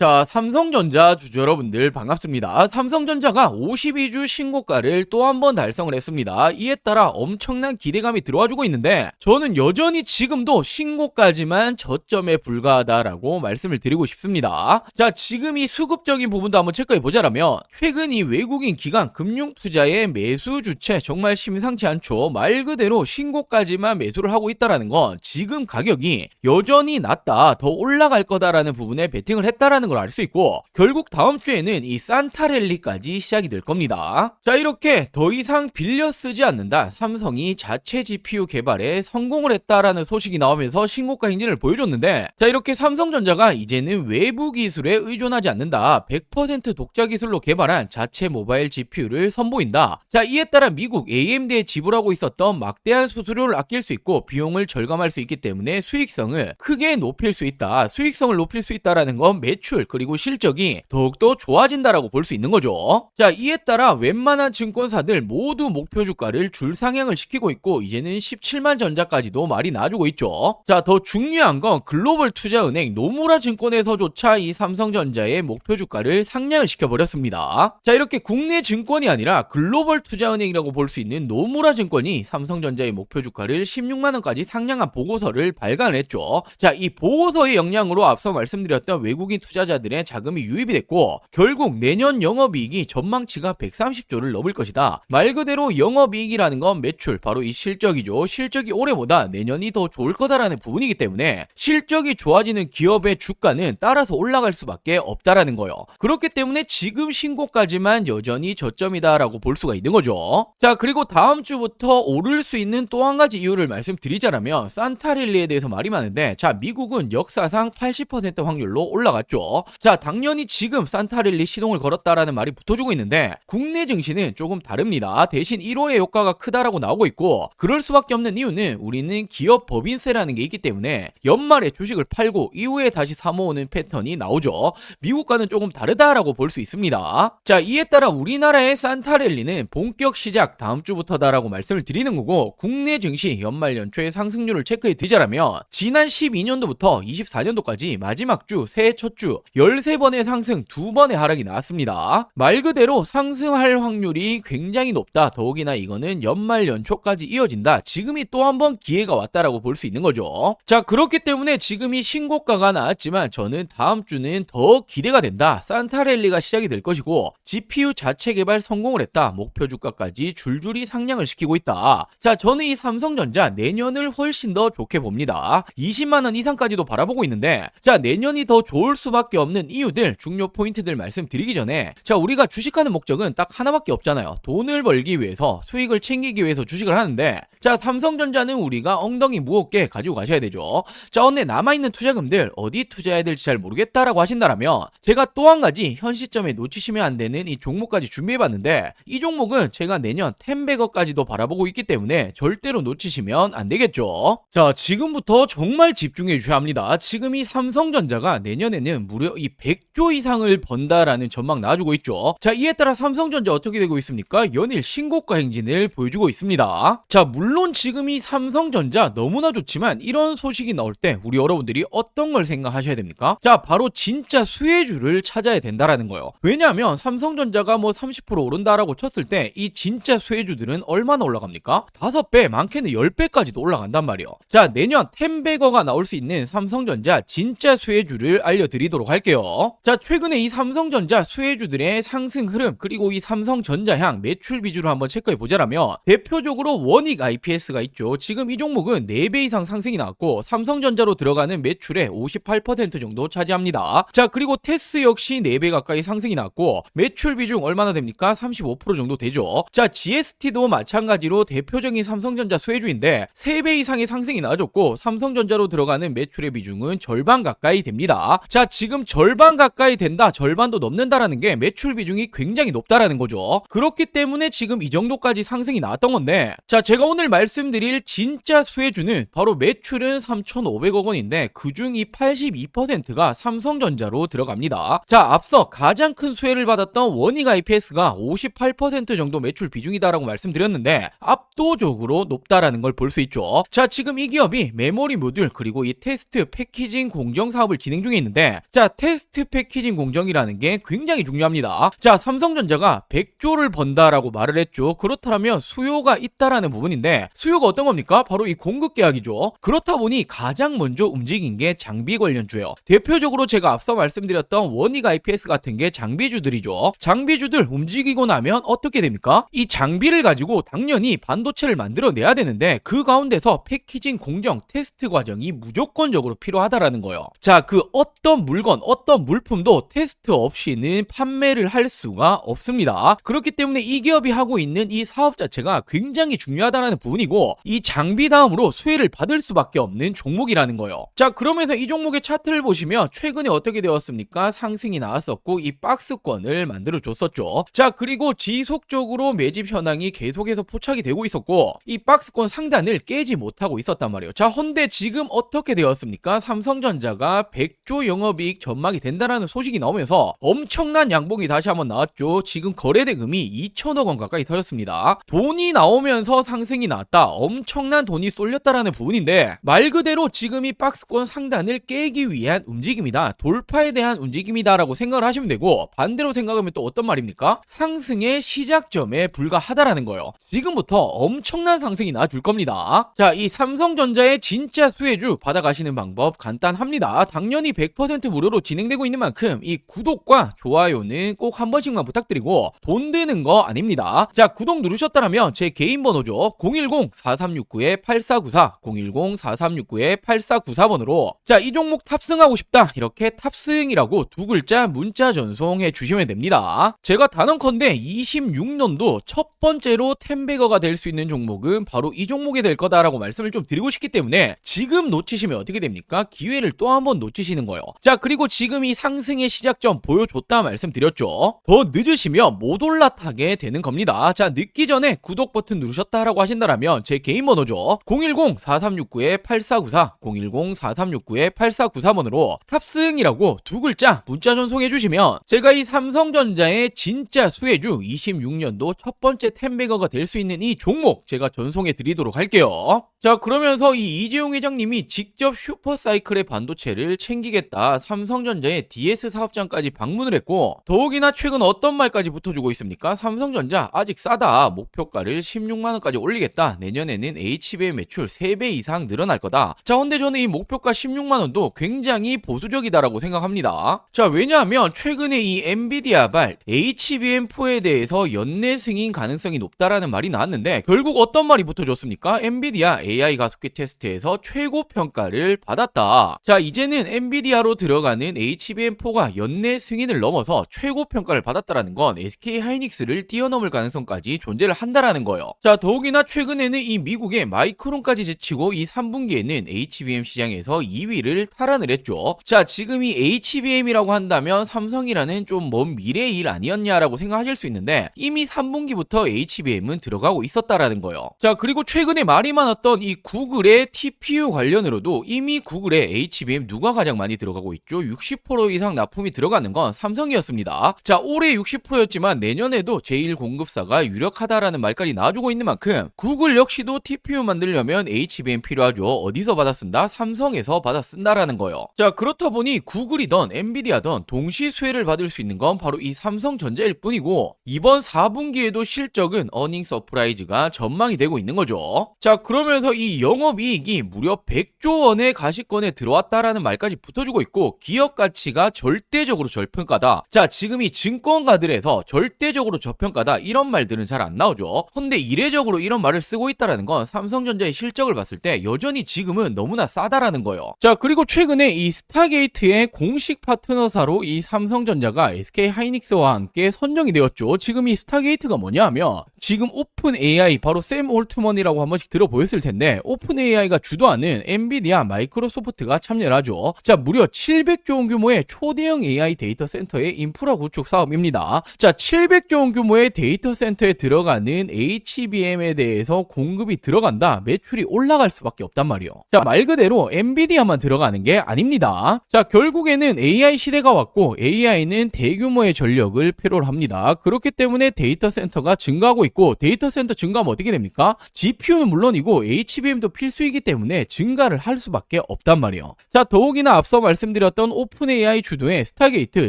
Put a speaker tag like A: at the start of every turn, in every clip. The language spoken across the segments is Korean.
A: 자, 삼성전자 주주 여러분들 반갑습니다. 삼성전자가 52주 신고가를 또 한 번 달성을 했습니다. 이에 따라 엄청난 기대감이 들어와주고 있는데 저는 여전히 지금도 신고가지만 저점에 불과하다라고 말씀을 드리고 싶습니다. 자, 지금 이 수급적인 부분도 한번 체크해 보자라면 최근 이 외국인 기관 금융투자의 매수 주체 정말 심상치 않죠. 말 그대로 신고까지만 매수를 하고 있다라는 건 지금 가격이 여전히 낮다, 더 올라갈 거다라는 부분에 베팅을 했다라는 걸 알 수 있고, 결국 다음 주에는 이 산타랠리까지 시작이 될 겁니다. 자, 이렇게 더 이상 빌려 쓰지 않는다, 삼성이 자체 GPU 개발에 성공을 했다라는 소식이 나오면서 신고가 행진을 보여줬는데, 자, 이렇게 삼성전자가 이제는 외부 기술에 의존하지 않는다, 100% 독자 기술로 개발한 자체 모바일 GPU를 선보인다. 자, 이에 따라 미국 AMD에 지불하고 있었던 막대한 수수료를 아낄 수 있고 비용을 절감할 수 있기 때문에 수익성을 크게 높일 수 있다. 수익성을 높일 수 있다라는 건 매출 그리고 실적이 더욱더 좋아진다라고 볼 수 있는 거죠. 자, 이에 따라 웬만한 증권사들 모두 목표 주가를 줄상향을 시키고 있고 이제는 17만 전자까지도 말이 나주고 있죠. 자, 더 중요한 건 글로벌 투자은행 노무라 증권에서조차 이 삼성전자의 목표 주가를 상향을 시켜버렸습니다. 자, 이렇게 국내 증권이 아니라 글로벌 투자은행이라고 볼 수 있는 노무라 증권이 삼성전자의 목표 주가를 16만원까지 상향한 보고서를 발간을 했죠. 자, 이 보고서의 영향으로 앞서 말씀드렸던 외국인 투자자들의 자금이 유입이 됐고 결국 내년 영업이익이 전망치가 130조를 넘을 것이다. 말 그대로 영업이익이라는 건 매출, 바로 이 실적이죠. 실적이 올해보다 내년이 더 좋을 거다라는 부분이기 때문에 실적이 좋아지는 기업의 주가는 따라서 올라갈 수밖에 없다라는 거예요. 그렇기 때문에 지금 신고까지만 여전히 저점이다라고 볼 수가 있는 거죠. 자, 그리고 다음 주부터 오를 수 있는 또 한 가지 이유를 말씀드리자면 산타랠리에 대해서 말이 많은데, 자, 미국은 역사상 80% 확률로 올라갔죠. 자, 당연히 지금 산타랠리 시동을 걸었다라는 말이 붙어주고 있는데 국내 증시는 조금 다릅니다. 대신 1호의 효과가 크다라고 나오고 있고, 그럴 수밖에 없는 이유는 우리는 기업 법인세라는 게 있기 때문에 연말에 주식을 팔고 이후에 다시 사모으는 패턴이 나오죠. 미국과는 조금 다르다라고 볼 수 있습니다. 자, 이에 따라 우리나라의 산타랠리는 본격 시작 다음 주부터다라고 말씀을 드리는 거고, 국내 증시 연말 연초의 상승률을 체크해 드자라면 지난 12년도부터 24년도까지 마지막 주 새해 첫 주 13번의 상승, 2번의 하락이 나왔습니다. 말 그대로 상승할 확률이 굉장히 높다. 더욱이나 이거는 연말 연초까지 이어진다. 지금이 또 한 번 기회가 왔다라고 볼 수 있는 거죠. 자, 그렇기 때문에 지금이 신고가가 나왔지만 저는 다음 주는 더 기대가 된다. 산타랠리가 시작이 될 것이고 GPU 자체 개발 성공을 했다. 목표 주가까지 줄줄이 상향을 시키고 있다. 자, 저는 이 삼성전자 내년을 훨씬 더 좋게 봅니다. 20만원 이상까지도 바라보고 있는데, 자, 내년이 더 좋을 수밖에 없는 이유들, 중요 포인트들 말씀드리기 전에, 자, 우리가 주식하는 목적은 딱 하나밖에 없잖아요. 돈을 벌기 위해서, 수익을 챙기기 위해서 주식을 하는데, 자, 삼성전자는 우리가 엉덩이 무겁게 가지고 가셔야 되죠. 자, 오늘 남아있는 투자금들 어디 투자해야 될지 잘 모르겠다라고 하신다면 제가 또 한 가지 현 시점에 놓치시면 안 되는 이 종목까지 준비해봤는데, 이 종목은 제가 내년 10백억까지도 바라보고 있기 때문에 절대로 놓치시면 안 되겠죠. 자, 지금부터 정말 집중해 주셔야 합니다. 지금 이 삼성전자가 내년에는 무려 이 100조 이상을 번다라는 전망 나와주고 있죠. 자, 이에 따라 삼성전자 어떻게 되고 있습니까? 연일 신고가 행진을 보여주고 있습니다. 자, 물론 지금 이 삼성전자 너무나 좋지만 이런 소식이 나올 때 우리 여러분들이 어떤 걸 생각하셔야 됩니까? 자, 바로 진짜 수혜주를 찾아야 된다라는 거예요. 왜냐하면 삼성전자가 뭐 30% 오른다라고 쳤을 때 이 진짜 수혜주들은 얼마나 올라갑니까? 5배, 많게는 10배까지도 올라간단 말이에요. 자, 내년 10백어가 나올 수 있는 삼성전자 진짜 수혜주를 알려드리도록 할게요. 자, 최근에 이 삼성전자 수혜주들의 상승 흐름, 그리고 이 삼성전자향 매출 비주를 한번 체크해 보자라면 대표적으로 원익 IPS가 있죠. 지금 이 종목은 4배 이상 상승이 나왔고 삼성전자로 들어가는 매출의 58% 정도 차지합니다. 자, 그리고 테스 역시 4배 가까이 상승이 나왔고 매출 비중 얼마나 됩니까? 35% 정도 되죠. 자, GST도 마찬가지로 대표적인 삼성전자 수혜주인데 3배 이상의 상승이 나와줬고 삼성전자로 들어가는 매출의 비중은 절반 가까이 됩니다. 자, 지금 절반 가까이 된다, 절반도 넘는다라는 게 매출 비중이 굉장히 높다라는 거죠. 그렇기 때문에 지금 이 정도까지 상승이 나왔던 건데, 자, 제가 오늘 말씀드릴 진짜 수혜주는 바로 매출은 3,500억 원인데 그중 이 82%가 삼성전자로 들어갑니다. 자, 앞서 가장 큰 수혜를 받았던 원익 IPS가 58% 정도 매출 비중이다라고 말씀드렸는데 압도적으로 높다라는 걸 볼 수 있죠. 자, 지금 이 기업이 메모리 모듈 그리고 이 테스트 패키징 공정 사업을 진행 중에 있는데, 자, 자, 테스트 패키징 공정이라는 게 굉장히 중요합니다. 자, 삼성전자가 100조를 번다라고 말을 했죠. 그렇다면 수요가 있다라는 부분인데, 수요가 어떤 겁니까? 바로 이 공급 계약이죠. 그렇다 보니 가장 먼저 움직인 게 장비 관련주예요. 대표적으로 제가 앞서 말씀드렸던 원익 IPS 같은 게 장비주들이죠. 장비주들 움직이고 나면 어떻게 됩니까? 이 장비를 가지고 당연히 반도체를 만들어내야 되는데, 그 가운데서 패키징 공정 테스트 과정이 무조건적으로 필요하다라는 거예요. 자, 그 어떤 물건, 어떤 물품도 테스트 없이는 판매를 할 수가 없습니다. 그렇기 때문에 이 기업이 하고 있는 이 사업 자체가 굉장히 중요하다는 부분이고, 이 장비 다음으로 수혜를 받을 수밖에 없는 종목이라는 거예요. 자, 그러면서 이 종목의 차트를 보시면 최근에 어떻게 되었습니까? 상승이 나왔었고 이 박스권을 만들어 줬었죠. 자, 그리고 지속적으로 매집 현황이 계속해서 포착이 되고 있었고 이 박스권 상단을 깨지 못하고 있었단 말이에요. 자, 헌데 지금 어떻게 되었습니까? 삼성전자가 100조 영업이익 전망이 된다라는 소식이 나오면서 엄청난 양봉이 다시 한번 나왔죠. 지금 거래 대금이 2천억 원 가까이 터졌습니다. 돈이 나오면서 상승이 나왔다. 엄청난 돈이 쏠렸다라는 부분인데, 말 그대로 지금 이 박스권 상단을 깨기 위한 움직임이다. 돌파에 대한 움직임이다라고 생각을 하시면 되고, 반대로 생각하면 또 어떤 말입니까? 상승의 시작점에 불과하다라는 거예요. 지금부터 엄청난 상승이 나줄 겁니다. 자, 이 삼성전자의 진짜 수혜주 받아가시는 방법 간단합니다. 당연히 100% 무료로 진행되고 있는 만큼 이 구독과 좋아요는 꼭 한 번씩만 부탁드리고, 돈 드는 거 아닙니다. 자, 구독 누르셨다면 제 개인 번호죠. 010-4369-8494 010-4369-8494번으로 자, 이 종목 탑승하고 싶다, 이렇게 탑승이라고 두 글자 문자 전송해 주시면 됩니다. 제가 단언컨대 26년도 첫 번째로 텐베거가 될 수 있는 종목은 바로 이 종목이 될 거다라고 말씀을 좀 드리고 싶기 때문에, 지금 놓치시면 어떻게 됩니까? 기회를 또 한 번 놓치시는 거예요. 자, 그리고 지금 이 상승의 시작점 보여줬다 말씀드렸죠. 더 늦으시면 못 올라타게 되는 겁니다. 자, 늦기 전에 구독 버튼 누르셨다라고 하신다면 제 개인 번호죠. 010-4369-8494 010-4369-8494번으로 탑승이라고 두 글자 문자 전송해 주시면 제가 이 삼성전자의 진짜 수혜주 26년도 첫 번째 텐베거가 될 수 있는 이 종목 제가 전송해 드리도록 할게요. 자, 그러면서 이 이재용 회장님이 직접 슈퍼사이클의 반도체를 챙기겠다, 삼성전자의 DS 사업장까지 방문을 했고, 더욱이나 최근 어떤 말까지 붙어주고 있습니까? 삼성전자 아직 싸다, 목표가를 16만원까지 올리겠다, 내년에는 HBM 매출 3배 이상 늘어날 거다. 자, 근데 저는 이 목표가 16만원도 굉장히 보수적이다라고 생각합니다. 자, 왜냐하면 최근에 이 엔비디아발 HBM4에 대해서 연내 승인 가능성이 높다라는 말이 나왔는데, 결국 어떤 말이 붙어줬습니까? 엔비디아 AI 가속기 테스트에서 최고 평가를 받았다. 자, 이제는 엔비디아로 들어가는 HBM4가 연내 승인을 넘어서 최고 평가를 받았다라는 건 SK 하이닉스를 뛰어넘을 가능성까지 존재를 한다라는 거예요. 자, 더욱이나 최근에는 이 미국의 마이크론까지 제치고 이 3분기에는 HBM 시장에서 2위를 탈환을 했죠. 자, 지금 이 HBM이라고 한다면 삼성이라는 좀 먼 미래의 일 아니었냐라고 생각하실 수 있는데, 이미 3분기부터 HBM은 들어가고 있었다라는 거예요. 자, 그리고 최근에 말이 많았던 이 구글의 TPU 관련으로도 이미 구글의 HBM 누가 가장 많이 들어가고 있죠? 60% 이상 납품이 들어가는 건 삼성이었습니다. 자, 올해 60%였지만 내년에도 제1 공급사가 유력하다라는 말까지 나와주고 있는 만큼 구글 역시도 TPU 만들려면 HBM 필요하죠. 어디서 받아 쓴다? 삼성에서 받아 쓴다라는 거예요. 자, 그렇다 보니 구글이던 엔비디아던 동시 수혜를 받을 수 있는 건 바로 이 삼성전자일 뿐이고, 이번 4분기에도 실적은 어닝 서프라이즈가 전망이 되고 있는 거죠. 자, 그러면서 이 영업이익이 무려 100조 원의 가시권에 들어왔다라는 말까지 붙어주고 있고, 기업 가치가 절대적으로 저평가다. 자, 지금 이 증권가들에서 절대적으로 저평가다 이런 말들은 잘 안 나오죠. 근데 이례적으로 이런 말을 쓰고 있다라는 건 삼성전자의 실적을 봤을 때 여전히 지금은 너무나 싸다라는 거예요. 자, 그리고 최근에 이 스타게이트의 공식 파트너사로 이 삼성전자가 SK 하이닉스와 함께 선정이 되었죠. 지금 이 스타게이트가 뭐냐 하면, 지금 오픈 AI, 바로 샘 올트먼이라고 한 번씩 들어보였을 텐데, 오픈 AI가 주도하는 엔비디아, 마이크로소프트가 참여를 하죠. 자, 무려 700조 원 규모의 초대형 AI 데이터 센터의 인프라 구축 사업입니다. 자, 700조 원 규모의 데이터 센터에 들어가는 HBM에 대해서 공급이 들어간다, 매출이 올라갈 수밖에 없단 말이에요. 자, 말 그대로 엔비디아만 들어가는 게 아닙니다. 자, 결국에는 AI 시대가 왔고 AI는 대규모의 전력을 필요로 합니다. 그렇기 때문에 데이터 센터가 증가하고 있고, 데이터 센터 증가하면 어떻게 됩니까? GPU는 물론이고 HBM도 필수이기 때문에 증가를 할 수밖에 없단 말이에요. 자, 더욱이나 앞서 말씀드렸던 오픈 AI 주도의 스타게이트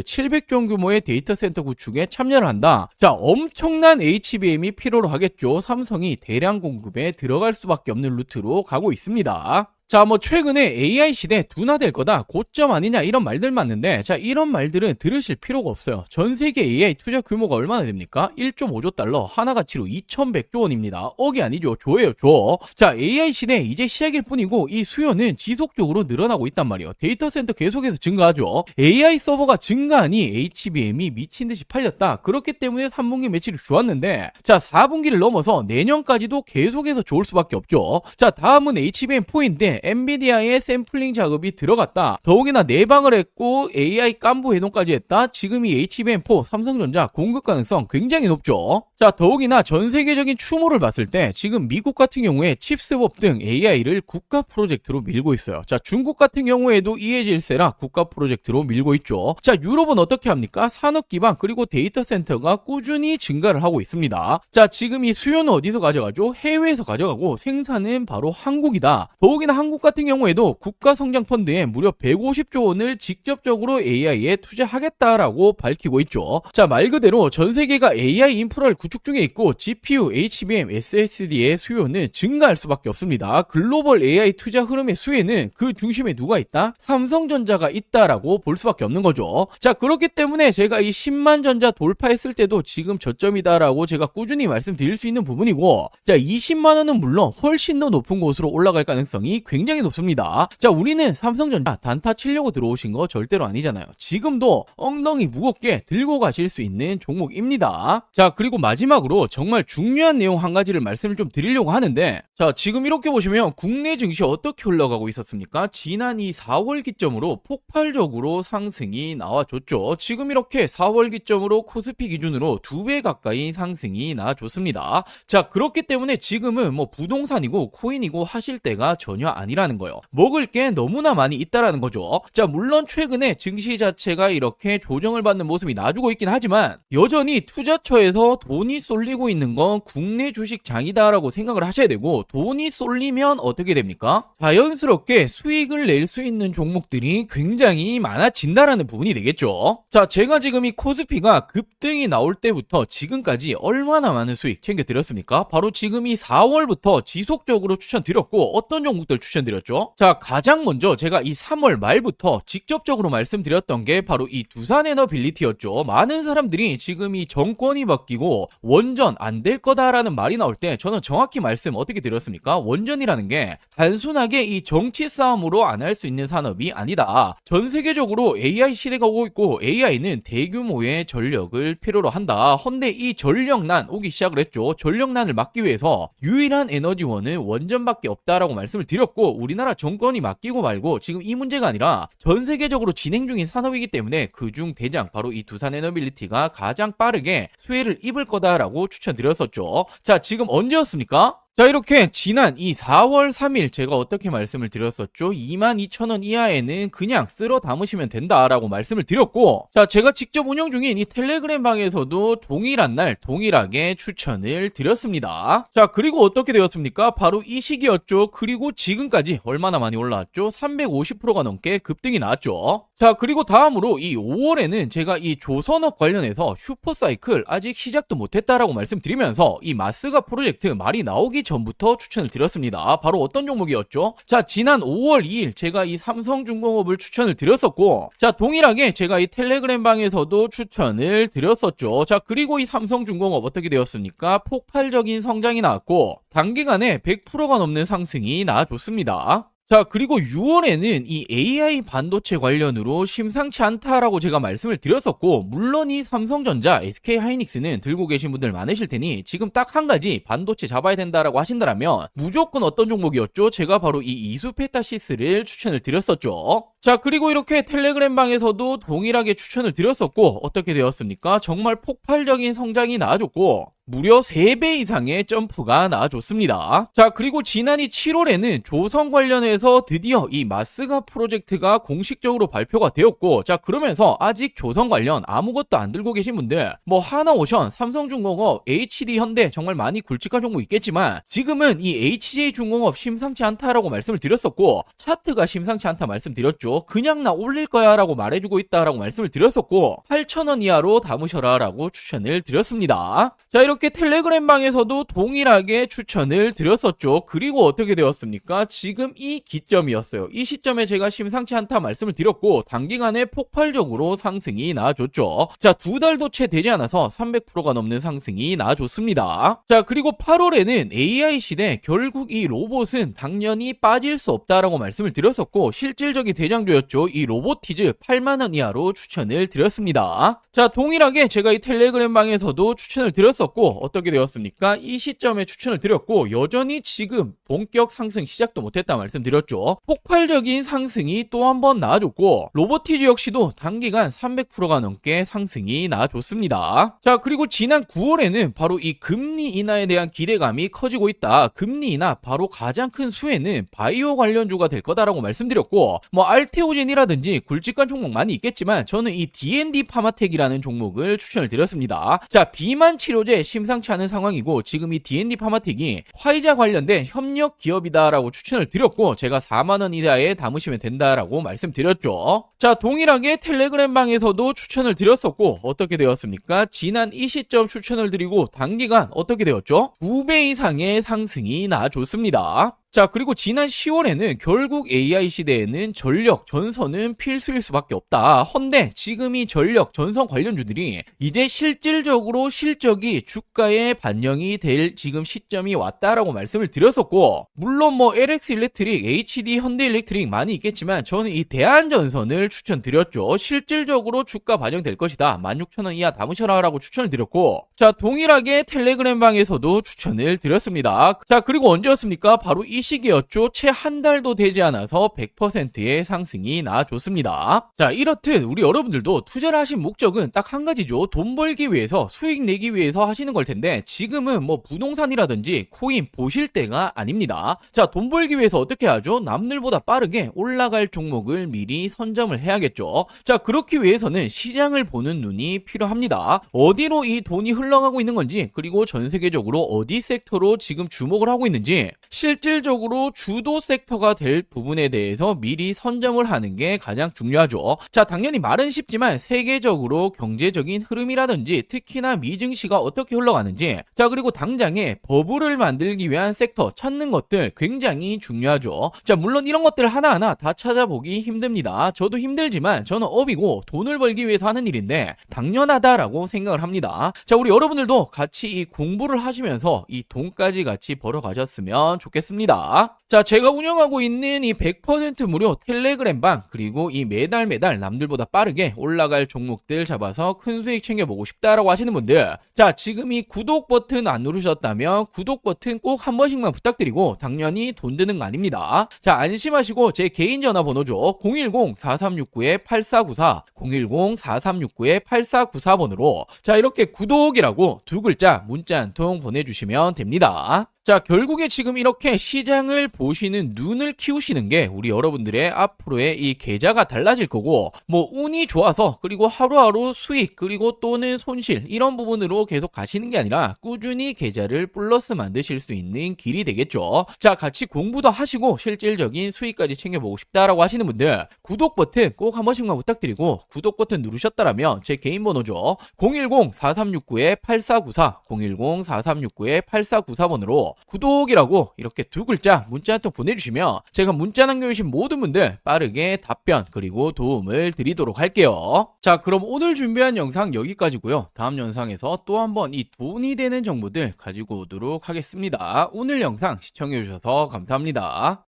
A: 700종 규모의 데이터 센터 구축에 참여를 한다. 자, 엄청난 HBM이 필요로 하겠죠. 삼성이 대량 공급에 들어갈 수밖에 없는 루트로 가고 있습니다. 자, 최근에 AI 시대 둔화될 거다, 고점 아니냐, 이런 말들 많는데, 자, 이런 말들은 들으실 필요가 없어요. 전 세계 AI 투자 규모가 얼마나 됩니까? 1.5조 달러, 하나 가치로 2100조 원입니다. 억이 아니죠. 조예요, 조. 자, AI 시대 이제 시작일 뿐이고, 이 수요는 지속적으로 늘어나고 있단 말이에요. 데이터 센터 계속해서 증가하죠. AI 서버가 증가하니 HBM이 미친 듯이 팔렸다. 그렇기 때문에 3분기 매출이 좋았는데, 자, 4분기를 넘어서 내년까지도 계속해서 좋을 수밖에 없죠. 자, 다음은 HBM4인데, 엔비디아의 샘플링 작업이 들어갔다. 더욱이나 내방을 했고 AI 깐부 해동까지 했다. 지금 이 HBM4 삼성전자 공급 가능성 굉장히 높죠. 자, 더욱이나 전 세계적인 추모를 봤을 때 지금 미국 같은 경우에 칩스법 등 AI를 국가 프로젝트로 밀고 있어요. 자, 중국 같은 경우에도 이해질세라 국가 프로젝트로 밀고 있죠. 자, 유럽은 어떻게 합니까? 산업 기반 그리고 데이터 센터가 꾸준히 증가를 하고 있습니다. 자, 지금 이 수요는 어디서 가져가죠? 해외에서 가져가고 생산은 바로 한국이다. 더욱이나 한국 같은 경우에도 국가성장펀드에 무려 150조 원을 직접적으로 AI에 투자하겠다라고 밝히고 있죠. 자, 말 그대로 전 세계가 AI 인프라를 구축 중에 있고 GPU, HBM, SSD의 수요는 증가할 수밖에 없습니다. 글로벌 AI 투자 흐름의 수혜는 그 중심에 누가 있다? 삼성전자가 있다라고 볼 수밖에 없는 거죠. 자, 그렇기 때문에 제가 이 10만 전자 돌파했을 때도 지금 저점이다라고 제가 꾸준히 말씀드릴 수 있는 부분이고, 자, 20만 원은 물론 훨씬 더 높은 곳으로 올라갈 가능성이 굉장히 높습니다. 자, 우리는 삼성전자 단타 치려고 들어오신 거 절대로 아니잖아요. 지금도 엉덩이 무겁게 들고 가실 수 있는 종목입니다. 자, 그리고 마지막으로 정말 중요한 내용 한 가지를 말씀을 좀 드리려고 하는데, 자, 지금 이렇게 보시면 국내 증시 어떻게 흘러가고 있었습니까? 지난 이 4월 기점으로 폭발적으로 상승이 나와줬죠. 지금 이렇게 4월 기점으로 코스피 기준으로 2배 가까이 상승이 나와줬습니다. 자, 그렇기 때문에 지금은 부동산이고 코인이고 하실 때가 전혀 아니라는 거예요. 먹을 게 너무나 많이 있다라는 거죠. 자, 물론 최근에 증시 자체가 이렇게 조정을 받는 모습이 나주고 있긴 하지만 여전히 투자처에서 돈이 쏠리고 있는 건 국내 주식장이다라고 생각을 하셔야 되고, 돈이 쏠리면 어떻게 됩니까? 자연스럽게 수익을 낼 수 있는 종목들이 굉장히 많아진다라는 부분이 되겠죠. 자, 제가 지금 이 코스피가 급등이 나올 때부터 지금까지 얼마나 많은 수익 챙겨드렸습니까? 바로 지금 이 4월부터 지속적으로 추천드렸고, 어떤 종목들 추천드렸죠? 자, 가장 먼저 제가 이 3월 말부터 직접적으로 말씀드렸던 게 바로 이 두산에너빌리티였죠. 많은 사람들이 지금 이 정권이 바뀌고 원전 안 될 거다라는 말이 나올 때 저는 정확히 말씀 어떻게 드렸습니까? 원전이라는 게 단순하게 이 정치 싸움으로 안 할 수 있는 산업이 아니다. 전 세계적으로 AI 시대가 오고 있고 AI는 대규모의 전력을 필요로 한다. 헌데 이 전력난 오기 시작을 했죠. 전력난을 막기 위해서 유일한 에너지원은 원전밖에 없다라고 말씀을 드렸고, 우리나라 정권이 맡기고 말고 지금 이 문제가 아니라 전 세계적으로 진행 중인 산업이기 때문에 그중 대장 바로 이 두산에너빌리티가 가장 빠르게 수혜를 입을 거다라고 추천드렸었죠. 자, 지금 언제였습니까? 자, 이렇게 지난 이 4월 3일 제가 어떻게 말씀을 드렸었죠? 22,000원 이하에는 그냥 쓸어 담으시면 된다라고 말씀을 드렸고, 자, 제가 직접 운영 중인 이 텔레그램 방에서도 동일한 날 동일하게 추천을 드렸습니다. 자, 그리고 어떻게 되었습니까? 바로 이 시기였죠. 그리고 지금까지 얼마나 많이 올라왔죠? 350%가 넘게 급등이 나왔죠. 자, 그리고 다음으로 이 5월에는 제가 이 조선업 관련해서 슈퍼사이클 아직 시작도 못했다라고 말씀드리면서 이 마스가 프로젝트 말이 나오기 전부터 추천을 드렸습니다. 바로 어떤 종목이었죠? 자, 지난 5월 2일 제가 이 삼성중공업을 추천을 드렸었고, 자, 동일하게 제가 이 텔레그램 방에서도 추천을 드렸었죠. 자, 그리고 이 삼성중공업 어떻게 되었습니까? 폭발적인 성장이 나왔고 단기간에 100%가 넘는 상승이 나와줬습니다. 자, 그리고 6월에는 이 AI 반도체 관련으로 심상치 않다라고 제가 말씀을 드렸었고, 물론 이 삼성전자, SK하이닉스는 들고 계신 분들 많으실 테니 지금 딱 한 가지 반도체 잡아야 된다라고 하신다면 무조건 어떤 종목이었죠? 제가 바로 이 이수페타시스를 추천을 드렸었죠. 자, 그리고 이렇게 텔레그램 방에서도 동일하게 추천을 드렸었고, 어떻게 되었습니까? 정말 폭발적인 성장이 나와줬고, 무려 3배 이상의 점프가 나와줬습니다. 자, 그리고 지난해 7월에는 조선 관련해서 드디어 이 마스가 프로젝트가 공식적으로 발표가 되었고, 자, 그러면서 아직 조선 관련 아무것도 안 들고 계신 분들, 뭐 하나오션, 삼성중공업, HD 현대 정말 많이 굵직한 종목 있겠지만 지금은 이 HJ중공업 심상치 않다라고 말씀을 드렸었고, 차트가 심상치 않다 말씀드렸죠. 그냥 나 올릴 거야 라고 말해주고 있다라고 말씀을 드렸었고, 8,000원 이하로 담으셔라 라고 추천을 드렸습니다. 자, 이렇게 텔레그램 방에서도 동일하게 추천을 드렸었죠. 그리고 어떻게 되었습니까? 지금 이 기점이었어요. 이 시점에 제가 심상치 않다 말씀을 드렸고, 단기간에 폭발적으로 상승이 나와줬죠. 자, 2달도 채 되지 않아서 300%가 넘는 상승이 나와줬습니다. 자, 그리고 8월에는 AI 시대, 결국 이 로봇은 당연히 빠질 수 없다라고 말씀을 드렸었고, 실질적인 대장주였죠. 이 로보티즈 8만원 이하로 추천을 드렸습니다. 자, 동일하게 제가 이 텔레그램 방에서도 추천을 드렸었고, 어떻게 되었습니까? 이 시점에 추천을 드렸고, 여전히 지금 본격 상승 시작도 못했다 말씀드렸죠. 폭발적인 상승이 또 한 번 나와줬고, 로보티즈 역시도 단기간 300%가 넘게 상승이 나와줬습니다. 자, 그리고 지난 9월에는 바로 이 금리 인하에 대한 기대감이 커지고 있다. 금리 인하 바로 가장 큰 수혜는 바이오 관련주가 될 거다라고 말씀드렸고, 뭐 알테오젠이라든지 굵직한 종목 많이 있겠지만 저는 이 D&D 파마텍이라는 종목을 추천을 드렸습니다. 자, 비만 치료제 심상치 않은 상황이고, 지금 이 D&D 파마텍이 화이자 관련된 협력 기업이다라고 추천을 드렸고, 제가 4만원 이하에 담으시면 된다라고 말씀드렸죠. 자, 동일하게 텔레그램 방에서도 추천을 드렸었고, 어떻게 되었습니까? 지난 이 시점 추천을 드리고 단기간 어떻게 되었죠? 2배 이상의 상승이 나와줬습니다. 자, 그리고 지난 10월에는 결국 AI 시대에는 전력, 전선은 필수일 수밖에 없다. 헌데 지금 이 전력, 전선 관련주들이 이제 실질적으로 실적이 주가에 반영이 될 지금 시점이 왔다라고 말씀을 드렸었고, 물론 뭐 LX 일렉트릭, HD 현대 일렉트릭 많이 있겠지만 저는 이 대한전선을 추천드렸죠. 실질적으로 주가 반영될 것이다. 16,000원 이하 담으셔라 라고 추천을 드렸고, 자, 동일하게 텔레그램 방에서도 추천을 드렸습니다. 자, 그리고 언제였습니까? 바로 이 시기였죠. 채 한 달도 되지 않아서 100%의 상승이 나와줬습니다. 자, 이렇듯 우리 여러분들도 투자를 하신 목적은 딱 한 가지죠. 돈 벌기 위해서, 수익 내기 위해서 하시는 걸 텐데, 지금은 뭐 부동산이라든지 코인 보실 때가 아닙니다. 자, 돈 벌기 위해서 어떻게 하죠? 남들보다 빠르게 올라갈 종목을 미리 선점을 해야겠죠. 자, 그렇기 위해서는 시장을 보는 눈이 필요합니다. 어디로 이 돈이 흘러가고 있는 건지, 그리고 전 세계적으로 어디 섹터로 지금 주목을 하고 있는지, 실질적으로 주도 섹터가 될 부분에 대해서 미리 선점을 하는 게 가장 중요하죠. 자, 당연히 말은 쉽지만 세계적으로 경제적인 흐름이라든지 특히나 미증시가 어떻게 흘러가는지, 자, 그리고 당장에 버블을 만들기 위한 섹터 찾는 것들 굉장히 중요하죠. 자, 물론 이런 것들 하나하나 다 찾아보기 힘듭니다. 저도 힘들지만 저는 업이고 돈을 벌기 위해서 하는 일인데 당연하다라고 생각을 합니다. 자, 우리 여러분들도 같이 이 공부를 하시면서 이 돈까지 같이 벌어가셨으면 좋겠습니다. 자, 제가 운영하고 있는 이 100% 무료 텔레그램 방, 그리고 이 매달 남들보다 빠르게 올라갈 종목들 잡아서 큰 수익 챙겨보고 싶다라고 하시는 분들, 자, 지금 이 구독 버튼 안 누르셨다면 구독 버튼 꼭 한 번씩만 부탁드리고, 당연히 돈 드는 거 아닙니다. 자, 안심하시고 제 개인 전화번호죠. 010-4369-8494, 010-4369-8494번으로 자, 이렇게 구독이라고 두 글자 문자 한 통 보내주시면 됩니다. 자, 결국에 지금 이렇게 시장을 보시는 눈을 키우시는 게 우리 여러분들의 앞으로의 이 계좌가 달라질 거고, 뭐 운이 좋아서 그리고 하루하루 수익 그리고 또는 손실 이런 부분으로 계속 가시는 게 아니라 꾸준히 계좌를 플러스 만드실 수 있는 길이 되겠죠. 자, 같이 공부도 하시고 실질적인 수익까지 챙겨보고 싶다라고 하시는 분들, 구독 버튼 꼭 한 번씩만 부탁드리고, 구독 버튼 누르셨다라면 제 개인 번호죠. 010-4369-8494, 010-4369-8494번으로 구독이라고 이렇게 두 글자 문자 한 통 보내주시면 제가 문자 남겨주신 모든 분들 빠르게 답변 그리고 도움을 드리도록 할게요. 자, 그럼 오늘 준비한 영상 여기까지고요. 다음 영상에서 또 한번 이 돈이 되는 정보들 가지고 오도록 하겠습니다. 오늘 영상 시청해주셔서 감사합니다.